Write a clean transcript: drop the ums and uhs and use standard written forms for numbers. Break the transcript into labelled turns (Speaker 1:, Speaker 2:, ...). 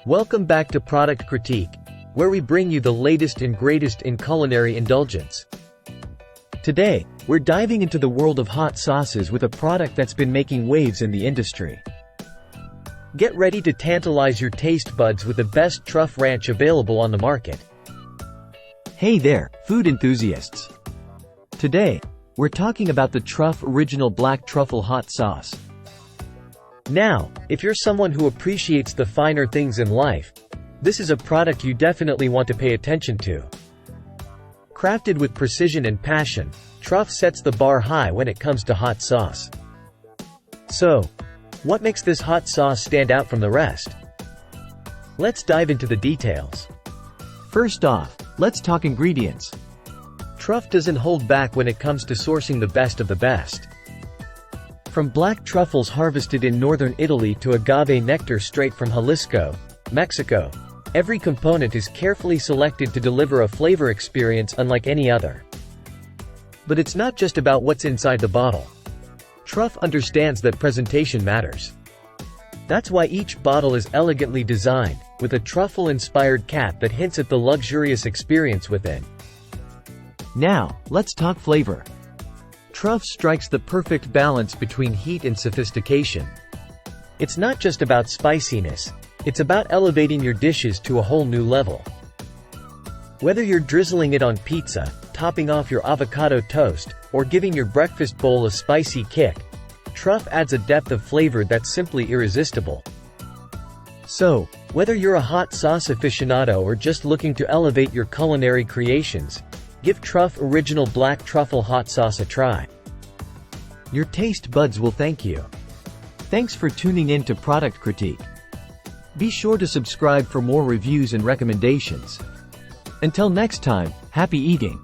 Speaker 1: Welcome back to Product Critique, where we bring you the latest and greatest in culinary indulgence. Today, we're diving into the world of hot sauces with a product that's been making waves in the industry. Get ready to tantalize your taste buds with the best Truff Ranch available on the market.
Speaker 2: Hey there, food enthusiasts! Today, we're talking about the Truff Original Black Truffle Hot Sauce.
Speaker 1: Now, if you're someone who appreciates the finer things in life, this is a product you definitely want to pay attention to. Crafted with precision and passion, Truff sets the bar high when it comes to hot sauce. So, what makes this hot sauce stand out from the rest? Let's dive into the details.
Speaker 2: First off, let's talk ingredients.
Speaker 1: Truff doesn't hold back when it comes to sourcing the best of the best. From black truffles harvested in northern Italy to agave nectar straight from Jalisco, Mexico, every component is carefully selected to deliver a flavor experience unlike any other. But it's not just about what's inside the bottle. Truff understands that presentation matters. That's why each bottle is elegantly designed, with a truffle-inspired cap that hints at the luxurious experience within.
Speaker 2: Now, let's talk flavor.
Speaker 1: Truff strikes the perfect balance between heat and sophistication. It's not just about spiciness, it's about elevating your dishes to a whole new level. Whether you're drizzling it on pizza, topping off your avocado toast, or giving your breakfast bowl a spicy kick, Truff adds a depth of flavor that's simply irresistible. So, whether you're a hot sauce aficionado or just looking to elevate your culinary creations, give Truff Original Black Truffle Hot Sauce a try. Your taste buds will thank you.
Speaker 2: Thanks for tuning in to Product Critique. Be sure to subscribe for more reviews and recommendations. Until next time, happy eating!